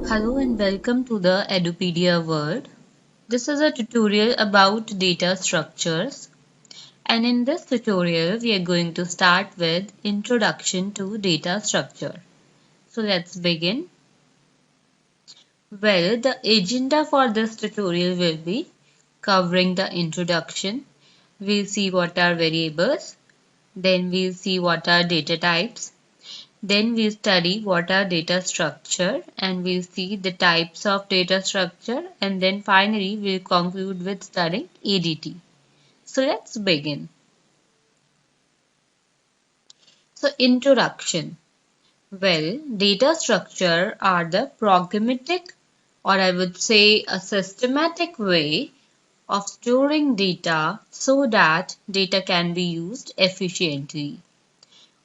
Hello and welcome to the Edupedia world. This is a tutorial about data structures, and in this tutorial we are going to start with introduction to data structure. So let's begin. Well, the agenda for this tutorial will be covering the introduction. We'll see what are variables, then we'll see what are data types. Then we'll study what are data structure and we'll see the types of data structure, and then finally we'll conclude with studying ADT. So let's begin. So introduction. Well, data structure are the programmatic, or I would say a systematic way of storing data so that data can be used efficiently.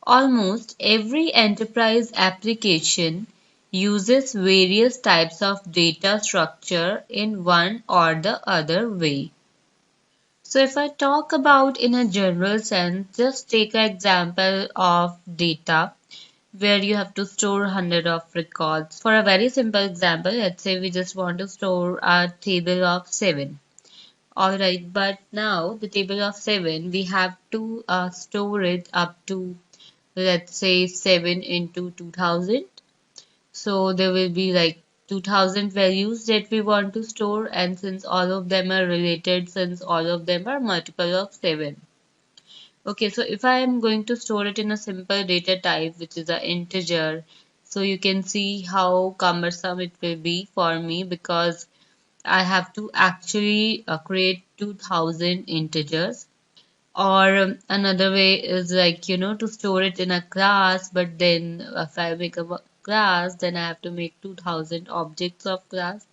Almost every enterprise application uses various types of data structure in one or the other way. So if I talk about in a general sense, just take an example of data where you have to store 100 of records. For a very simple example, let's say we just want to store a table of 7. Alright, but now the table of 7, we have to store it up to, let's say, 7 into 2000. So there will be like 2000 values that we want to store, and since all of them are related, since all of them are multiple of 7. Okay, so if I am going to store it in a simple data type, which is an integer, so you can see how cumbersome it will be for me, because I have to actually create 2000 integers. Or another way is like, to store it in a class, but then if I make a class, then I have to make 2000 objects of class.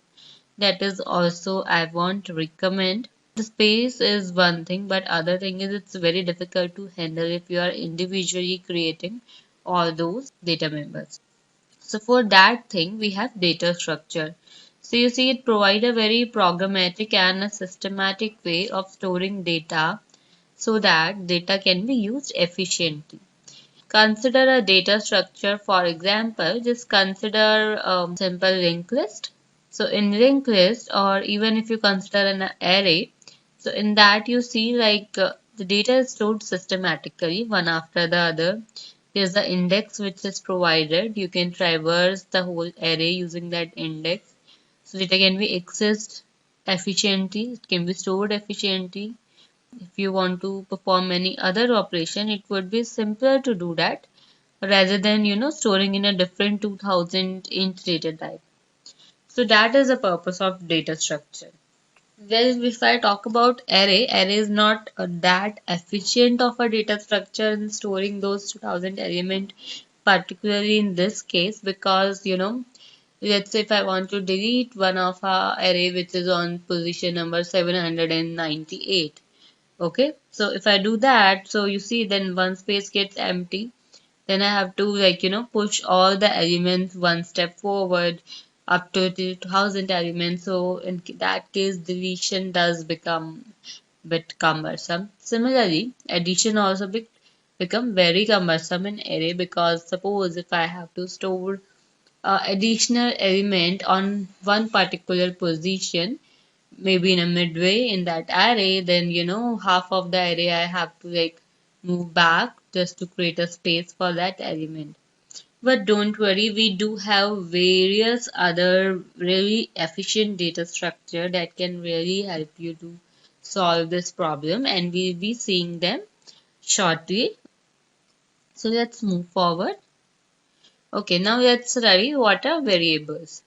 That is also I won't recommend. The space is one thing, but other thing is it's very difficult to handle if you are individually creating all those data members. So for that thing, we have data structure. So you see, it provides a very programmatic and a systematic way of storing data so that data can be used efficiently. Consider a data structure. For example, just consider a simple linked list. So in linked list, or even if you consider an array, so in that you see like the data is stored systematically one after the other. There's the index which is provided. You can traverse the whole array using that index. So data can be accessed efficiently, it can be stored efficiently. If you want to perform any other operation, it would be simpler to do that rather than storing in a different 2000 int data type. So that is the purpose of data structure. Well, if I talk about array is not that efficient of a data structure in storing those 2000 element, particularly in this case, because let's say if I want to delete one of our array which is on position number 798. Okay, so if I do that, so you see then one space gets empty. Then I have to push all the elements one step forward up to 2000 elements. So in that case, deletion does become a bit cumbersome. Similarly, addition also become very cumbersome in array, because suppose if I have to store additional element on one particular position, maybe in a midway in that array, then half of the array I have to move back just to create a space for that element. But don't worry, we do have various other really efficient data structure that can really help you to solve this problem, and we'll be seeing them shortly. So let's move forward. Okay, now let's study what are variables.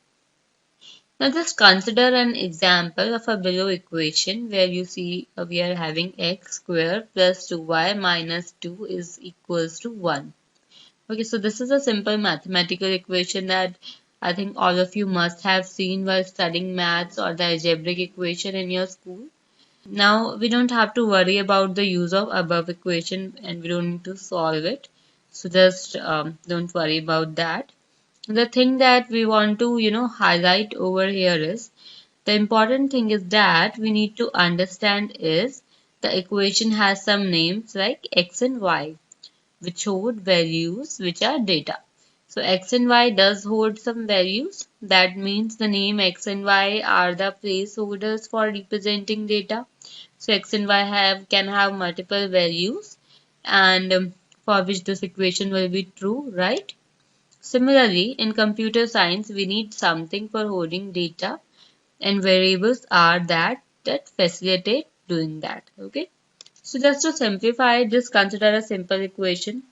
Now just consider an example of a below equation where you see we are having x square plus 2y minus 2 is equals to 1. Okay, so this is a simple mathematical equation that I think all of you must have seen while studying maths or the algebraic equation in your school. Now we don't have to worry about the use of above equation, and we don't need to solve it. So just don't worry about that. The thing that we want to highlight over here is the important thing is that we need to understand is the equation has some names like x and y which hold values which are data. So x and y does hold some values. That means the name x and y are the placeholders for representing data. So x and y can have multiple values, and for which this equation will be true, right? Similarly, in computer science, we need something for holding data, and variables are that facilitate doing that. Okay. So just to simplify, just consider a simple equation: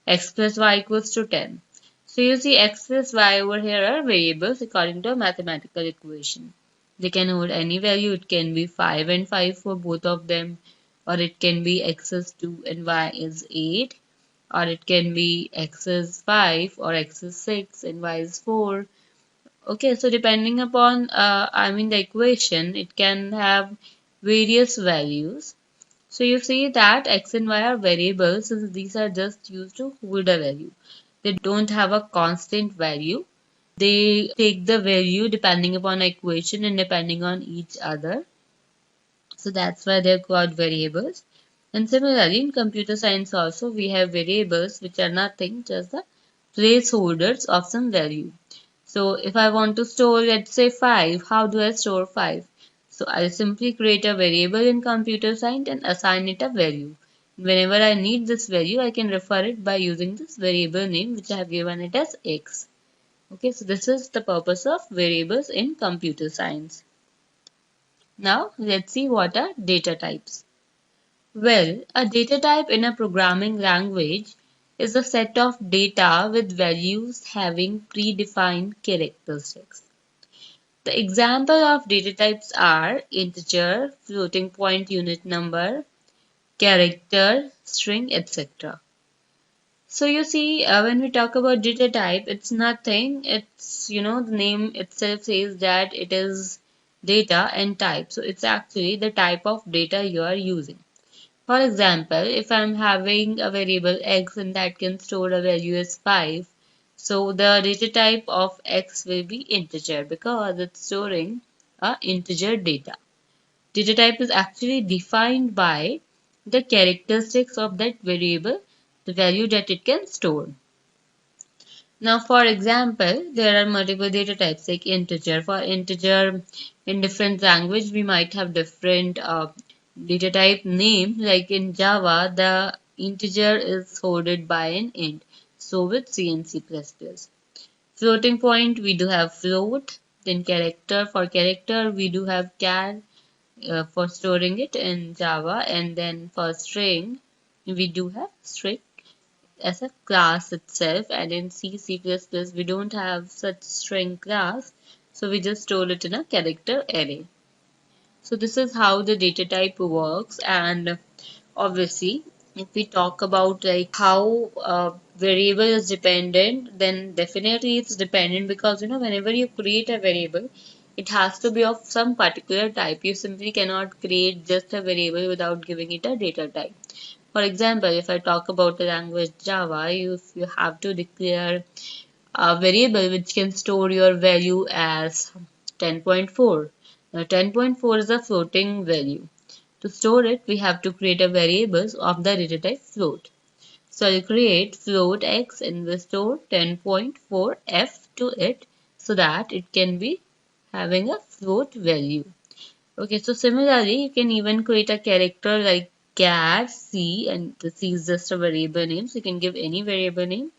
x plus y equals to 10. So you see x plus y over here are variables according to a mathematical equation. They can hold any value. It can be 5 and 5 for both of them, or it can be x is 2 and y is 8, or it can be x is 5 or x is 6 and y is 4. Okay, so depending upon the equation, it can have various values. So you see that x and y are variables since these are just used to hold a value. They don't have a constant value. They take the value depending upon equation and depending on each other. So that's why they're called variables. And similarly, in computer science also, we have variables which are nothing, just the placeholders of some value. So if I want to store, let's say 5, how do I store 5? So I'll simply create a variable in computer science and assign it a value. Whenever I need this value, I can refer it by using this variable name which I have given it as x. Okay, so this is the purpose of variables in computer science. Now let's see what are data types. Well, a data type in a programming language is a set of data with values having predefined characteristics. The example of data types are integer, floating point unit number, character, string, etc. So you see, when we talk about data type, it's nothing. It's, the name itself says that it is data and type. So it's actually the type of data you are using. For example, if I'm having a variable x and that can store a value as 5, so the data type of x will be integer because it's storing a integer data. Data type is actually defined by the characteristics of that variable, the value that it can store. Now, for example, there are multiple data types like integer. For integer, in different language, we might have different data type name. Like in Java, the integer is holded by an int. So with C and C++. Floating point, we do have float. Then character, for character, we do have char for storing it in Java. And then for string, we do have string as a class itself, and in C++ we don't have such string class, so we just store it in a character array. So this is how the data type works. And obviously if we talk about like how variable is dependent, then definitely it's dependent because whenever you create a variable, it has to be of some particular type. You simply cannot create just a variable without giving it a data type. For example, if I talk about the language Java, you have to declare a variable which can store your value as 10.4. Now 10.4 is a floating value. To store it, we have to create a variable of the data type float. So I'll create float x and will store 10.4f to it so that it can be having a float value. Okay, so similarly, you can even create a character like char c, and the c is just a variable name, so you can give any variable name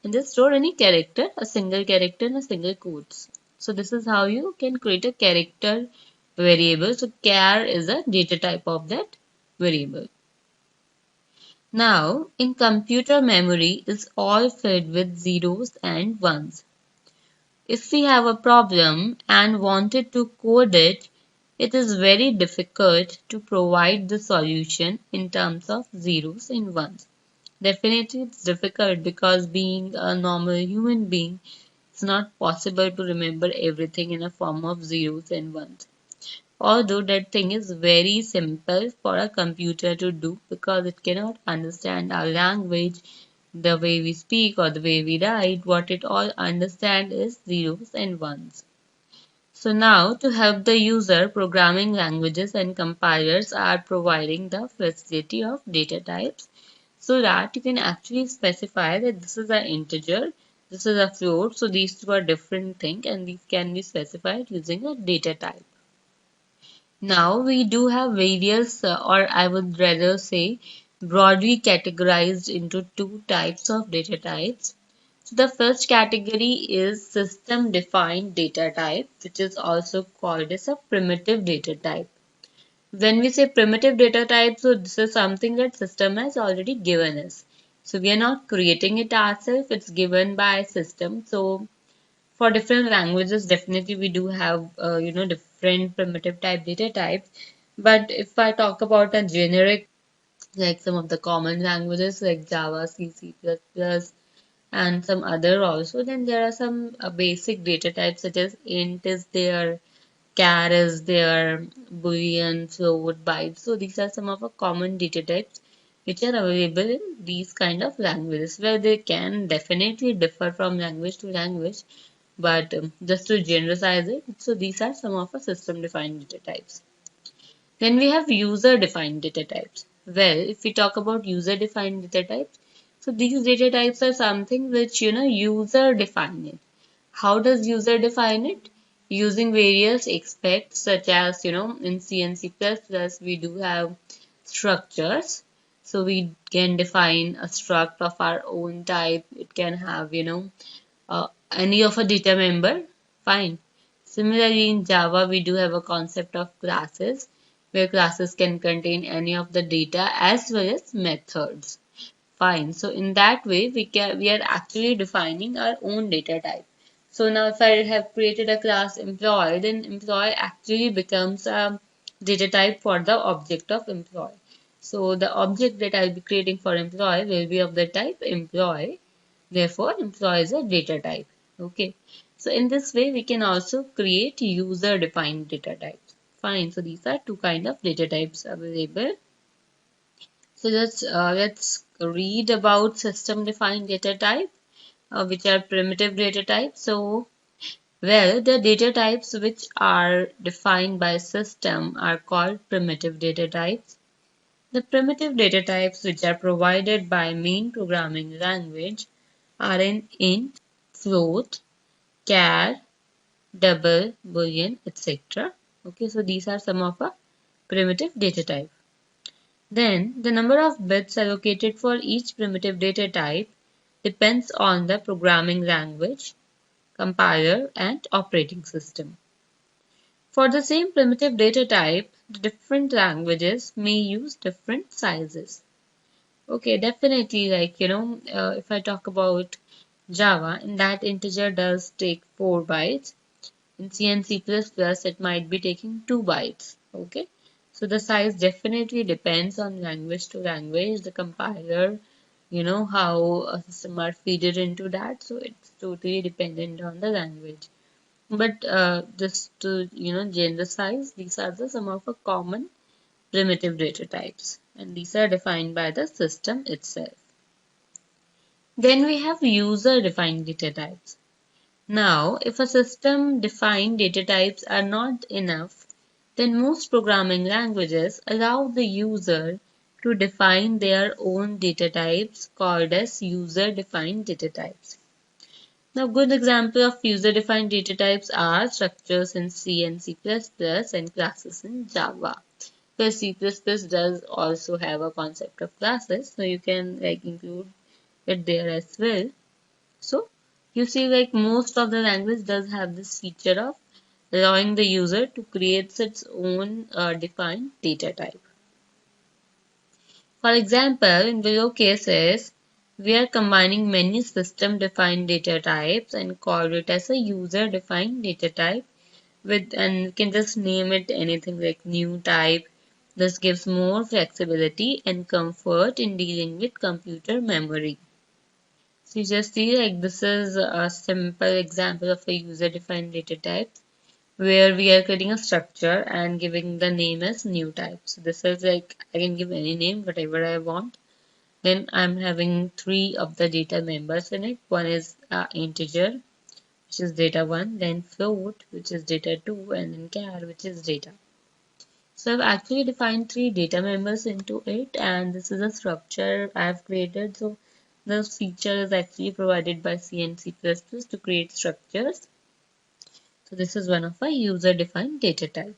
and just store any character, a single character and a single quotes. So this is how you can create a character variable. So char is a data type of that variable. Now, in computer memory is all filled with zeros and ones. If we have a problem and wanted to code it, it is very difficult to provide the solution in terms of zeros and ones. Definitely it's difficult because being a normal human being, it's not possible to remember everything in a form of zeros and ones. Although that thing is very simple for a computer to do because it cannot understand our language, the way we speak or the way we write. What it all understands is zeros and ones. So now to help the user, programming languages and compilers are providing the facility of data types so that you can actually specify that this is an integer, This is a float. So these two are different things and these can be specified using a data type. Now we do have various, or I would rather say, broadly categorized into two types of data types. So the first category is system defined data type, which is also called as a primitive data type. When we say primitive data type, so this is something that system has already given us. So we are not creating it ourselves, it's given by system. So for different languages, definitely we do have, different primitive type data types. But if I talk about a generic, like some of the common languages like Java, C, C++, and some other also, then there are some basic data types such as int is there, char is there, boolean, float, byte. So these are some of the common data types which are available in these kind of languages, where they can definitely differ from language to language, but just to generalize it, so these are some of the system defined data types. Then we have user defined data types. Well, if we talk about user defined data types, so these data types are something which user define it. How does user define it? Using various aspects such as in C and C++ we do have structures. So we can define a struct of our own type. It can have any of a data member. Fine. Similarly, in Java, we do have a concept of classes, where classes can contain any of the data as well as methods. Fine. So in that way, we are actually defining our own data type. So now if I have created a class employee, then employee actually becomes a data type for the object of employee. So the object that I'll be creating for employee will be of the type employee. Therefore, employee is a data type. Okay. So in this way, we can also create user defined data types. Fine. So these are two kind of data types available. So let's read about system defined data type, which are primitive data types. So well, the data types which are defined by system are called primitive data types. The primitive data types which are provided by main programming language are in int, float, char, double, boolean, etc. Okay, so these are some of a primitive data type. Then the number of bits allocated for each primitive data type depends on the programming language, compiler, and operating system. For the same primitive data type, the different languages may use different sizes. Okay, definitely, if I talk about Java, in that integer does take 4 bytes. In C and C++, it might be taking 2 bytes. Okay, so the size definitely depends on language to language, the compiler, how a system are feeded into that. So it's totally dependent on the language. But just to generalize, these are the some of the common primitive data types, and these are defined by the system itself. Then we have user defined data types. Now, if a system defined data types are not enough, then most programming languages allow the user to define their own data types called as user defined data types. Now, good example of user-defined data types are structures in C and C++ and classes in Java. Where C++ does also have a concept of classes, so you can include it there as well. So you see most of the language does have this feature of allowing the user to create its own defined data type. For example, in below cases, we are combining many system-defined data types and call it as a user-defined data type and we can just name it anything like new type. This gives more flexibility and comfort in dealing with computer memory. So you just see this is a simple example of a user-defined data type where we are creating a structure and giving the name as new type. So this is I can give any name, whatever I want. Then I'm having 3 of the data members in it. One is integer, which is data 1, then float, which is data 2, and then char, which is data. So I've actually defined 3 data members into it, and this is a structure I've created. So This feature is actually provided by C and C++ to create structures. So this is one of our user-defined data type.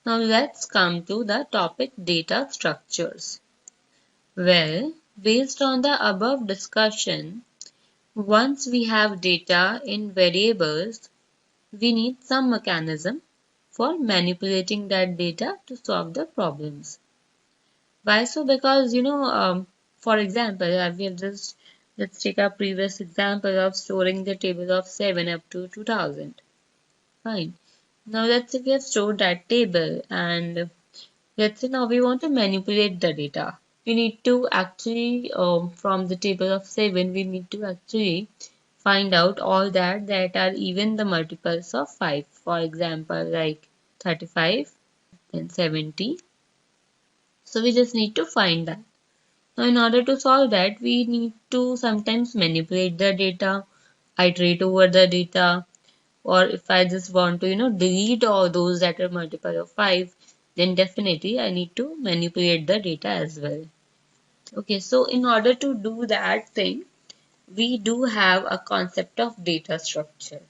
Now let's come to the topic data structures. Well, based on the above discussion, once we have data in variables, we need some mechanism for manipulating that data to solve the problems. Why so? Because, for example, we have just, let's take our previous example of storing the table of 7 up to 2000. Fine. Now let's say we have stored that table and let's say now we want to manipulate the data. We need to actually, from the table of 7, we need to actually find out all that are even the multiples of 5. For example, like 35 and 70. So we just need to find that. Now in order to solve that, we need to sometimes manipulate the data, iterate over the data, or if I just want to, delete all those that are multiple of 5, then definitely I need to manipulate the data as well. Okay, so in order to do that thing, we do have a concept of data structure.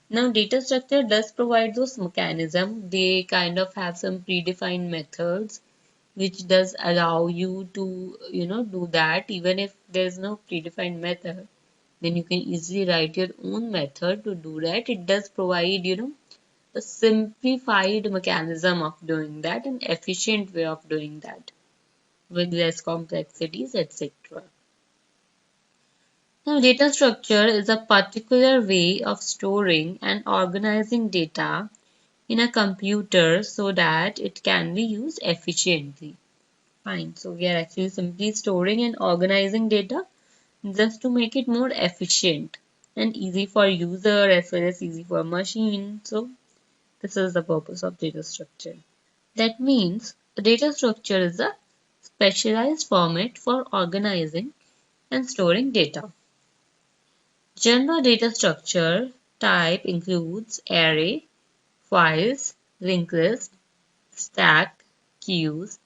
Now, data structure does provide those mechanisms. They kind of have some predefined methods which does allow you to, do that. Even if there's no predefined method, then you can easily write your own method to do that. It does provide, a simplified mechanism of doing that, an efficient way of doing that with less complexities, etc. Now, data structure is a particular way of storing and organizing data in a computer so that it can be used efficiently. Fine. So we are actually simply storing and organizing data just to make it more efficient and easy for user as well as easy for machine. So this is the purpose of data structure. That means a data structure is a specialized format for organizing and storing data. General data structure type includes array, files, linked list, stack, queues,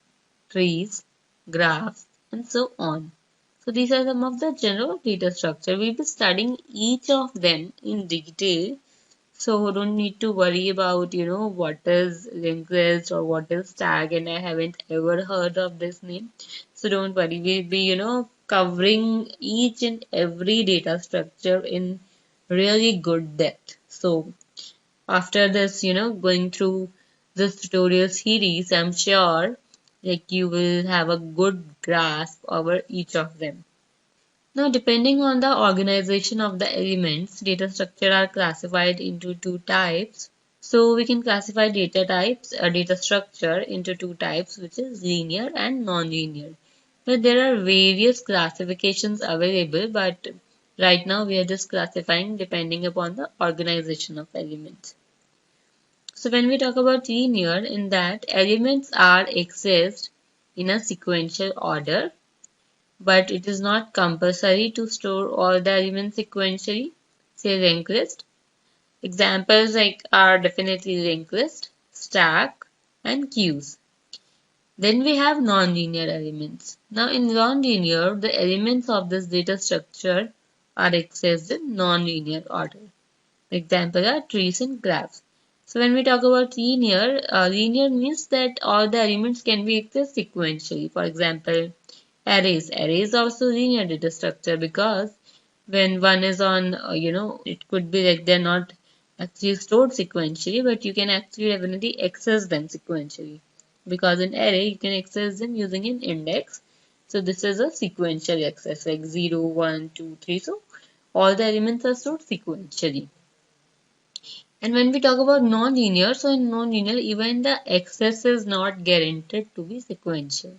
trees, graphs, and so on. So these are some of the general data structure. We'll be studying each of them in detail. So don't need to worry about, what is linked list or what is stack, and I haven't ever heard of this name. So don't worry, we'll be, covering each and every data structure in really good depth. So after this, going through this tutorial series, I'm sure like you will have a good grasp over each of them. Now, depending on the organization of the elements, data structure are classified into two types. So we can classify data types, data structure into two types, which is linear and non-linear. But there are various classifications available, but right now we are just classifying depending upon the organization of elements. So when we talk about linear, in that elements are accessed in a sequential order, but it is not compulsory to store all the elements sequentially, say linked list. Examples are definitely linked list, stack, and queues. Then we have nonlinear elements. Now in nonlinear, the elements of this data structure are accessed in nonlinear order. Examples are trees and graphs. So when we talk about linear, linear means that all the elements can be accessed sequentially. For example, arrays. Arrays also linear data structure because when one is on, it could be like they're not actually stored sequentially, but you can actually definitely access them sequentially. Because in array, you can access them using an index. So this is a sequential access like 0, 1, 2, 3. So all the elements are stored sequentially. And when we talk about non-linear, so in non-linear, even the access is not guaranteed to be sequential.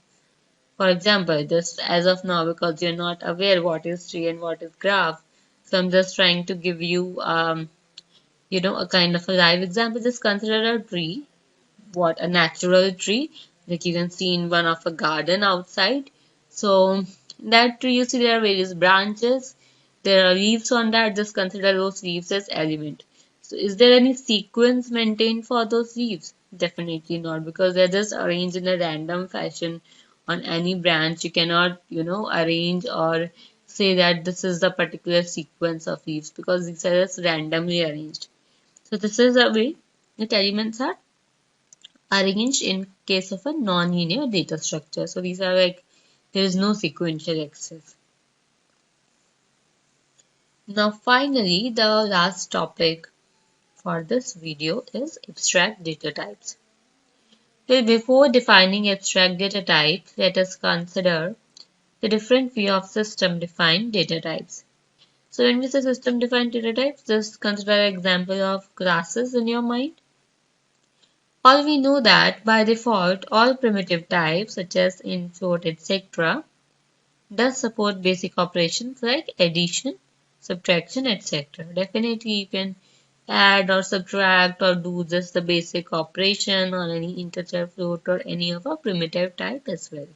For example, just as of now, because you're not aware what is tree and what is graph, so I'm just trying to give you, a kind of a live example. Just consider a tree, what a natural tree, like you can see in one of a garden outside. So that tree, you see there are various branches, there are leaves on that. Just consider those leaves as element. So is there any sequence maintained for those leaves? Definitely not, because they're just arranged in a random fashion on any branch. You cannot, arrange or say that this is the particular sequence of leaves because these are just randomly arranged. So this is the way that elements are arranged in case of a non-linear data structure. So these are like there is no sequential access. Now finally, the last topic for this video is abstract data types. So before defining abstract data types, let us consider the different view of system-defined data types. So when we say system-defined data types, just consider an example of classes in your mind. All we know that by default, all primitive types such as int, float, etc. does support basic operations like addition, subtraction, etc. Definitely you can add or subtract or do just the basic operation on any integer, float or any of a primitive type as well.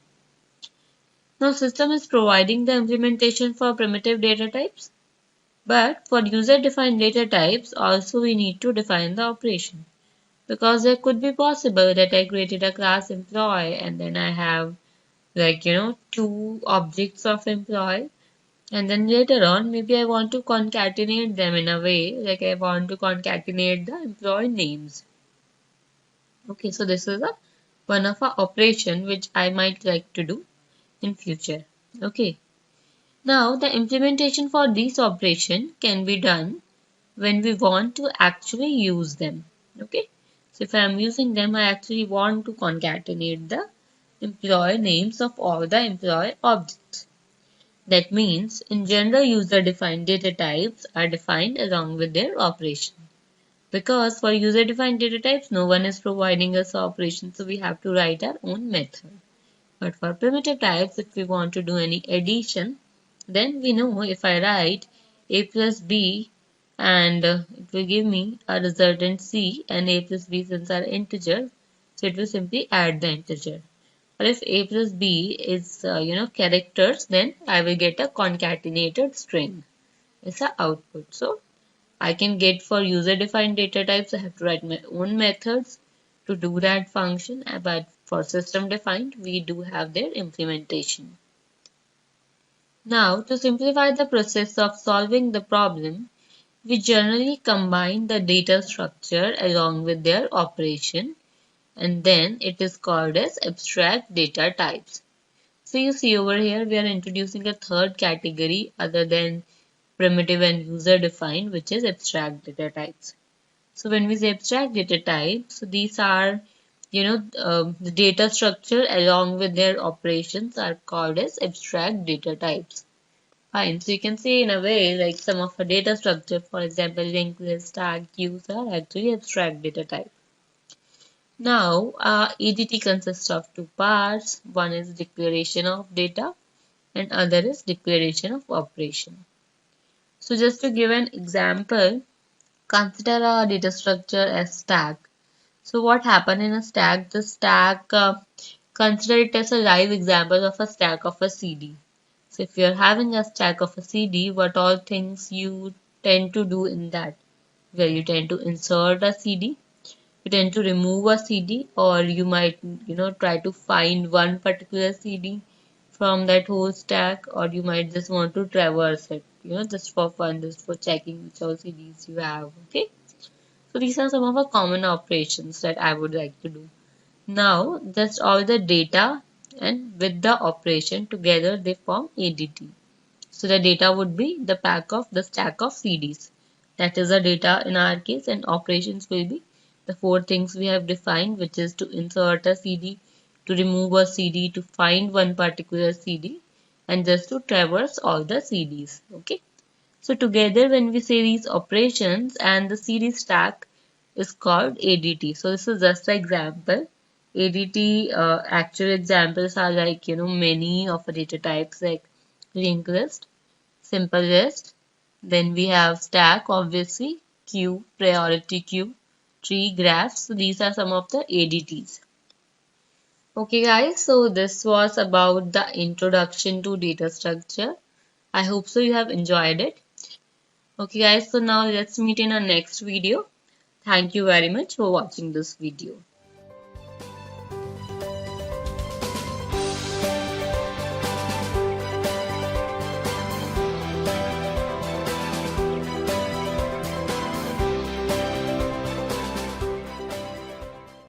Now system is providing the implementation for primitive data types, but for user-defined data types also we need to define the operation, because it could be possible that I created a class employee and then I have like two objects of employee, and then later on maybe I want to concatenate them in a way like I want to concatenate the employee names. Okay, so this is one of our operation which I might like to do in future. Okay, now the implementation for this operation can be done when we want to actually use them. Okay, so if I am using them, I actually want to concatenate the employee names of all the employee objects. That means in general user-defined data types are defined along with their operation. Because for user-defined data types, no one is providing us operation, so we have to write our own method. But for primitive types, if we want to do any addition, then we know if I write a plus b and it will give me a resultant c, and a plus b since are integer, so it will simply add the integer. Or if a plus b is characters, then I will get a concatenated string as a output. So I can get for user defined data types, I have to write my own methods to do that function, but for system defined we do have their implementation. Now to simplify the process of solving the problem, we generally combine the data structure along with their operation, and then it is called as abstract data types. So you see over here we are introducing a third category other than primitive and user defined, which is abstract data types. So when we say abstract data types, so these are the data structure along with their operations are called as abstract data types. Fine. So you can say in a way like some of a data structure, for example, linked list, tag, queues are actually abstract data type. Now, ADT consists of two parts. One is declaration of data and other is declaration of operation. So just to give an example, consider a data structure as stack. So what happened in a stack? The stack, consider it as a live example of a stack of a CD. So if you're having a stack of a CD, what all things you tend to do in that? Well, you tend to insert a CD, you tend to remove a CD, or you might, try to find one particular CD from that whole stack, or you might just want to traverse it, just for fun, just for checking which all CDs you have. Okay. So these are some of the common operations that I would like to do. Now, just all the data and with the operation together they form ADT. So the data would be the stack of CDs. That is the data in our case, and operations will be the four things we have defined, which is to insert a CD, to remove a CD, to find one particular CD, and just to traverse all the CDs. Okay. So together when we say these operations and the CD stack is called ADT. So this is just an example. ADT actual examples are like many of the data types like linked list, simple list, then we have stack, obviously, queue, priority queue, tree, graphs. So these are some of the ADTs. Okay guys, so this was about the introduction to data structure. I hope so you have enjoyed it. Okay guys, so now let's meet in our next video. Thank you very much for watching this video.